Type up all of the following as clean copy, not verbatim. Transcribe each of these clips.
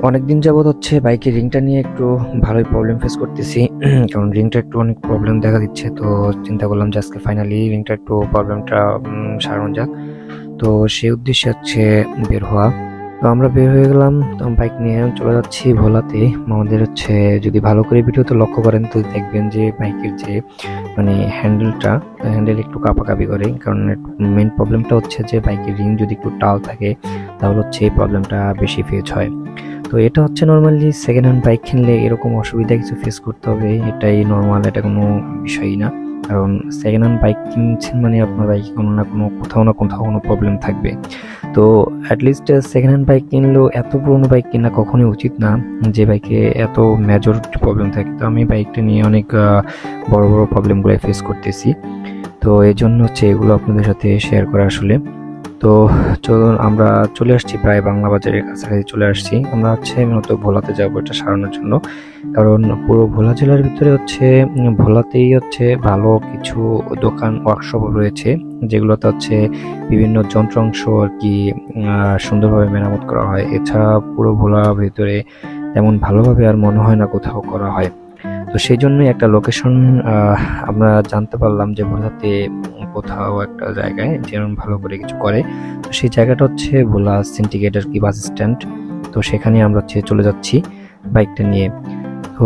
অনেকদিন যাবত হচ্ছে বাইকের রিংটা নিয়ে একটু ভালোই প্রবলেম ফেস করতেছি। কারণ রিংটা একটু অনেক প্রবলেম দেখা দিচ্ছে, তো চিন্তা করলাম যে আজকে ফাইনালি রিংটা একটু প্রবলেমটা সারানো যাক। তো সেই উদ্দেশ্যে হচ্ছে বের হওয়া। তো আমরা বের হয়ে গেলাম, তো বাইক নিয়ে চলে যাচ্ছি ভোলাতে। আমাদের হচ্ছে যদি ভালো করে ভিডিওতে লক্ষ্য করেন তো দেখবেন যে বাইকের যে মানে হ্যান্ডেল একটু কাঁপাকাঁপি করে। কারণ মেন প্রবলেমটা হচ্ছে যে বাইকের রিং যদি একটু টাল থাকে তাহলে হচ্ছে এই প্রবলেমটা বেশি ফেস হয়। তো এটা হচ্ছে নর্মালি সেকেন্ড হ্যান্ড বাইক কিনলে এরকম অসুবিধা কিছু ফেস করতে হবে, এটাই নর্মাল, এটা কোনো বিষয়ই না। কারণ সেকেন্ড হ্যান্ড বাইক কিনছেন মানে আপনার বাইকে কোনো না কোথাও কোনো প্রবলেম থাকবে। তো অ্যাটলিস্ট সেকেন্ড হ্যান্ড বাইক কিনলেও এত পুরোনো বাইক কেনা কখনোই উচিত না যে বাইকে এত মেজর প্রবলেম থাকে। তো আমি বাইকটা নিয়ে অনেক বড় বড় প্রবলেমগুলো ফেস করতেছি, তো এই জন্য হচ্ছে এগুলো আপনাদের সাথে শেয়ার করা আসলে। তো চলুন, আমরা চলে আসছি প্রায় বাংলা বাজারের কাছাকাছি চলে আসছি। আমরা হচ্ছে মূলত ভোলাতে যাবো এটা সারানোর জন্য। কারণ পুরো ভোলা জেলার ভিতরে হচ্ছে ভোলাতেই হচ্ছে ভালো কিছু দোকান ওয়ার্কশপ রয়েছে, যেগুলোতে হচ্ছে বিভিন্ন যন্ত্রাংশ আর কি সুন্দরভাবে মেরামত করা হয়। এছাড়া পুরো ভোলা ভিতরে তেমন ভালোভাবে আর মনে হয় না কোথাও করা হয়। তো সেই জন্যই একটা লোকেশন আমরা জানতে পারলাম যে ভোলাতে কোথাও একটা জায়গায় যেমন ভালো করে কিছু করে। তো সেই জায়গাটা হচ্ছে ভোলা সিন্ডিকেট আর কি বাস স্ট্যান্ড। তো সেখানে আমরা হচ্ছে চলে যাচ্ছি বাইকটা নিয়ে। তো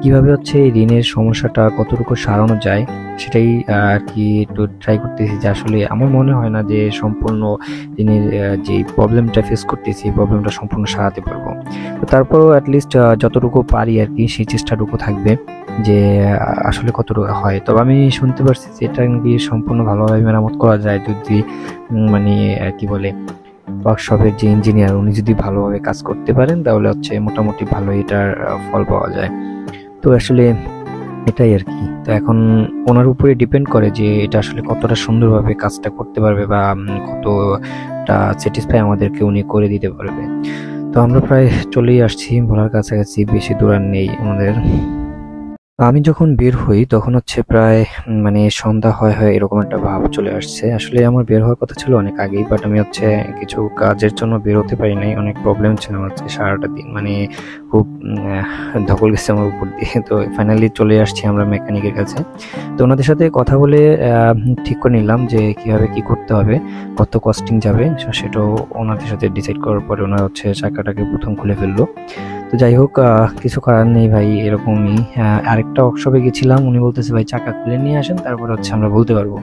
কিভাবে হচ্ছে এই ঋণের সমস্যাটা কতটুকু সারানো যায় সেটাই আর কি একটু ট্রাই করতেছি। যে আসলে আমার মনে হয় না যে সম্পূর্ণ ঋণের যে প্রবলেমটা ফেস করতেছি এই প্রবলেমটা সম্পূর্ণ সারাতে পারবো। তো তারপরও অ্যাটলিস্ট যতটুকু পারি আর কি সেই চেষ্টাটুকু থাকবে যে আসলে কতটুকু হয়। তবে আমি শুনতে পারছি যে এটা নাকি সম্পূর্ণ ভালোভাবে মেরামত করা যায় যদি মানে কি বলে ওয়ার্কশপের যে ইঞ্জিনিয়ার উনি যদি ভালোভাবে কাজ করতে পারেন তাহলে হচ্ছে মোটামুটি ভালো এটার ফল পাওয়া যায়। তো আসলে এটাই আর কি। তো এখন ওনার উপরে ডিপেন্ড করে যে এটা আসলে কতটা সুন্দরভাবে কাজটা করতে পারবে বা কতটা স্যাটিসফাই আমাদেরকে উনি করে দিতে পারবে। তো আমরা প্রায় চলেই আসছি ভোলার কাছাকাছি, বেশি দূর আর নেই আমাদের। আমি যখন বের হই তখন হচ্ছে প্রায় মানে সন্ধ্যা হয় হয় এরকম একটা ভাব চলে আসছে। আসলে আমার বের হওয়ার কথা ছিল অনেক আগেই, বাট আমি হচ্ছে কিছু কাজের জন্য বের হতে পারি নাই। অনেক প্রবলেম ছিল আমার হচ্ছে সারাটা দিন, মানে খুব ধকল গেছে আমার উপর দিয়ে। তো ফাইনালি চলে আসছি আমরা মেকানিকের কাছে। তো ওনাদের সাথে কথা বলে ঠিক করে নিলাম যে কিভাবে কি করতে হবে, কত কস্টিং যাবে, সেটাও ওনাদের সাথে ডিসাইড করার পরে ওনারা হচ্ছে চাকাটাকে প্রথম খুলে ফেললো। তো যাই হোক, কিছু করার নেই ভাই, এরকমই। আরেকটা ওয়ার্কশপে গেছিলাম, উনি বলতেছে ভাই চাকা খুলে নিয়ে আসেন তারপরে হচ্ছে আমরা বলতে পারবো।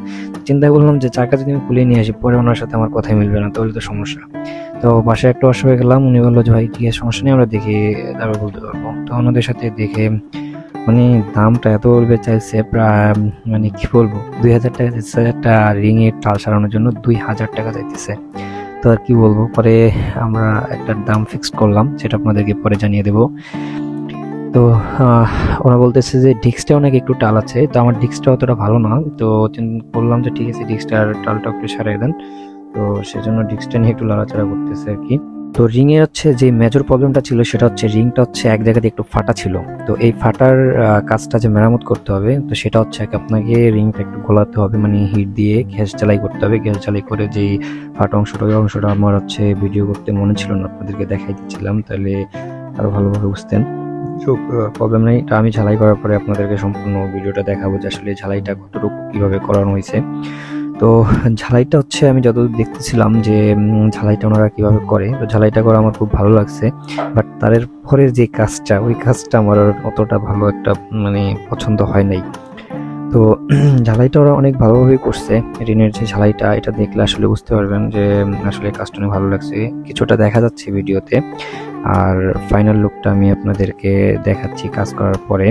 চিন্তা করলাম যে চাকা যদি আমি খুলে নিয়ে আসি পরে ওনার সাথে আমার কথাই মিলবে না, তাহলে তো সমস্যা। তো পাশে একটা ওয়ার্কশপে গেলাম, উনি বললো যে ভাই ঠিক আছে সমস্যা নেই, আমরা দেখে তারপর বলতে পারবো। তো ওনাদের সাথে দেখে মানে দামটা এত বলবে চাইছে প্রায়, মানে কি বলবো, 2000 টাকা চাইছে একটা রিং এর টাল সারানোর জন্য, 2000 টাকা চাইতেছে। তো আর কি বলবো, পরে আমরা একটা দাম ফিক্সড করলাম সেটা আপনাদেরকে পরে জানিয়ে দেব। তো ওরা বলতেছে যে ডিস্কটা অনেক একটু টাল আছে, তো আমার ডিস্কটা অতটা ভালো না। তো বললাম যে ঠিক আছে ডিস্কটার টালটা একটু সারিয়ে দেন। তো সেজন্য ডিস্কটা নিয়ে একটু লড়াচড়া করতেছে আর কি। তো রিং এর হচ্ছে যে মেজর প্রবলেমটা ছিল সেটা হচ্ছে রিংটা হচ্ছে এক জায়গাতে একটু ফাটা ছিল। তো এই ফাটার কাজটা যে মেরামত করতে হবে, তো সেটা হচ্ছে আপনাকে রিংটা একটু ঘোলাতে হবে, মানে হিট দিয়ে গ্যাস জ্বালাই করতে হবে। গ্যাস জ্বালাই করে যেই ফাটা অংশটা, ওই অংশটা আমার হচ্ছে ভিডিও করতে মনে ছিল না, আপনাদেরকে দেখাই দিচ্ছিলাম তাহলে আরো ভালোভাবে বুঝতেন। প্রবলেম নেই, এটা আমি ঝালাই করার পরে আপনাদেরকে সম্পূর্ণ ভিডিওটা দেখাবো যে আসলে ঝালাইটা কতটুকু কিভাবে করানো হয়েছে। তো ঝালাইটা হচ্ছে আমি যতদূর দেখতেছিলাম যে ঝালাইটা ওনারা কিভাবে করে, তো ঝালাইটা করা আমার খুব ভালো লাগছে। বাট তারপরের যে কাজটা, ওই কাজটা আমার অতটা ভালো একটা মানে পছন্দ হয় নাই। তো ঝালাইটা ওরা অনেক ভালোভাবেই করছে। রিনের যে ঝালাইটা, এটা দেখলে আসলে বুঝতে পারবেন যে আসলে কাজটা অনেক ভালো লাগছে। কিছুটা দেখা যাচ্ছে ভিডিওতে, আর ফাইনাল লুকটা আমি আপনাদেরকে দেখাচ্ছি কাজ করার পরে।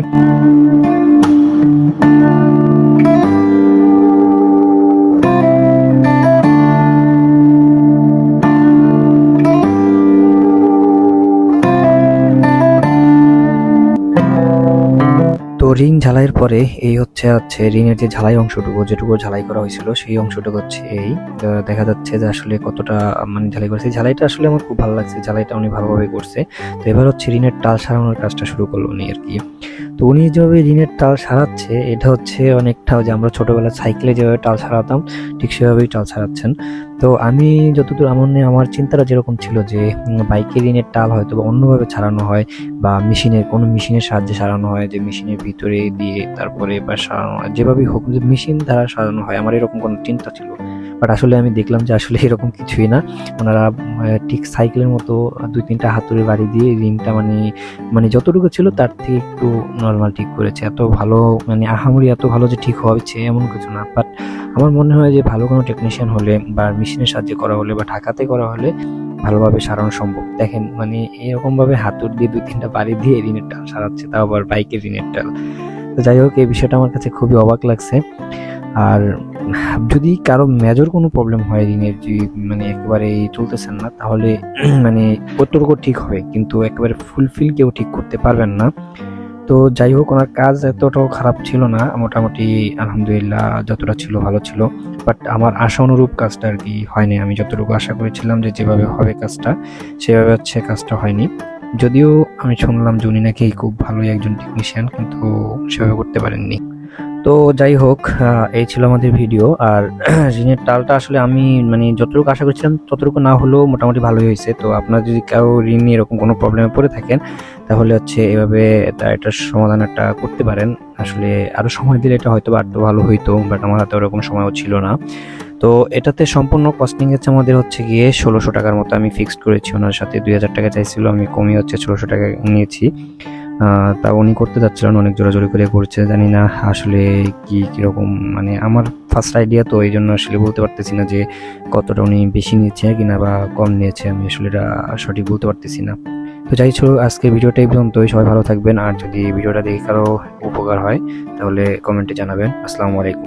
তো রিং ঝালাইয়ের পরে এই হচ্ছে রিংয়ের যে ঝালাই অংশটুকু যেটুকু ঝালাই করা হয়েছিল সেই অংশটুকু হচ্ছে এই দেখা যাচ্ছে যে আসলে কতটা মানে ঝালাই করেছে। ঝালাইটা আসলে আমার খুব ভালো লাগছে, ঝালাইটা উনি ভালোভাবে করছে। তো এবার হচ্ছে রিনের টাল সারানোর কাজটা শুরু করলো উনি আর কি। তো উনি যেভাবে রিনের টাল সারাচ্ছে এটা হচ্ছে অনেকটা যে আমরা ছোটবেলায় সাইকেলে যেভাবে টাল সারাতাম ঠিক সেভাবেই টাল সারাচ্ছেন। তো আমি যতদূর আমার চিন্তাটা যেরকম ছিল যে বাইকের রিনের টাল হয়তো বা অন্যভাবে ছাড়ানো হয় বা কোনো মেশিনের সাহায্যে সারানো হয়, যে মেশিনের ভিতরে দিয়ে তারপরে বা সারানো হয়, যেভাবেই হোক যে মেশিন দ্বারা সারানো হয়, আমার এরকম কোনো চিন্তা ছিল। বাট আসলে আমি দেখলাম যে আসলে এরকম কিছুই না। ওনারা ঠিক সাইকেলের মতো 2-3টা হাতুড়ি বাড়ি দিয়ে রিংটা মানে যতটুকু ছিল তার থেকে একটু নর্মাল ঠিক করেছে। এত ভালো মানে আহামরি এত ভালো যে ঠিক হচ্ছে এমন কিছু না। বাট আমার মনে হয় যে ভালো কোনো টেকনিশিয়ান হলে বা মেশিনের সাহায্যে করা হলে বা ঢাকাতে করা হলে ভালোভাবে সারানো সম্ভব। দেখেন মানে এরকম ভাবে হাতুড় দিয়ে 2-3টা বাড়ি দিয়ে রিনের টাল সারাচ্ছে, তাও আবার বাইকের রিনের টাল। তো যাই হোক, এই বিষয়টা আমার কাছে খুবই অবাক লাগছে। আর যদি কারো মেজর কোনো প্রবলেম হয় রিনের, যে মানে একেবারে চলতেছেন না, তাহলে মানে কতটুকু ঠিক হবে, কিন্তু একেবারে ফুলফিল কেউ ঠিক করতে পারবেন না। তো যাই হোক, ওনার কাজ এতটাও খারাপ ছিল না, মোটামুটি আলহামদুলিল্লাহ যতটা ছিল ভালো ছিল। বাট আমার আশা অনুরূপ কাজটা আর কি হয়নি। আমি যতটুকু আশা করেছিলাম যে যেভাবে হবে কাজটা সেভাবে হচ্ছে কাজটা হয়নি। যদিও আমি শুনলাম যে উনি নাকি খুব ভালোই একজন টেকনিশিয়ান, কিন্তু সেভাবে করতে পারেননি। তো যাই হোক, এই ছিল আমাদের ভিডিও। আর ঋণের টালটা আসলে আমি মানে যতটুকু আশা করছিলাম ততটুকু না হলেও মোটামুটি ভালোই হয়েছে। তো আপনারা যদি কারো ঋণ নিয়ে এরকম কোনো প্রবলেমে পড়ে থাকেন তাহলে হচ্ছে এভাবে এটার সমাধান একটা করতে পারেন। আসলে আরো সময় দিলে এটা হয়তো আরো ভালো হইতো, বাট আমার হাতে ওরকম সময়ও ছিল না। তো এটাতে সম্পূর্ণ কস্টিং হচ্ছে আমাদের হচ্ছে গিয়ে 1600 টাকার মতো আমি ফিক্সড করেছি। ওনার সাথে 2000 টাকা চাইছিল, আমি কমিয়ে হচ্ছে 1600 টাকা নিয়েছি। তা উনি করতে যাচ্ছিলেন, অনেক জোরাজোরি করে করছে। জানি না আসলে কিরকম, মানে আমার ফার্স্ট আইডিয়া, তো এই জন্য আসলে বলতে পারতেছি না যে কতটা উনি বেশি নিয়েছে কিনা বা কম নিয়েছে, আমি আসলে এটা সঠিক বলতে পারতেছি না। তো যাই ছিল আজকে ভিডিওটা এই পর্যন্তই। সবাই ভালো থাকবেন, আর যদি ভিডিওটা দেখে কারো উপকার হয় তাহলে কমেন্টে জানাবেন। আসসালামু আলাইকুম।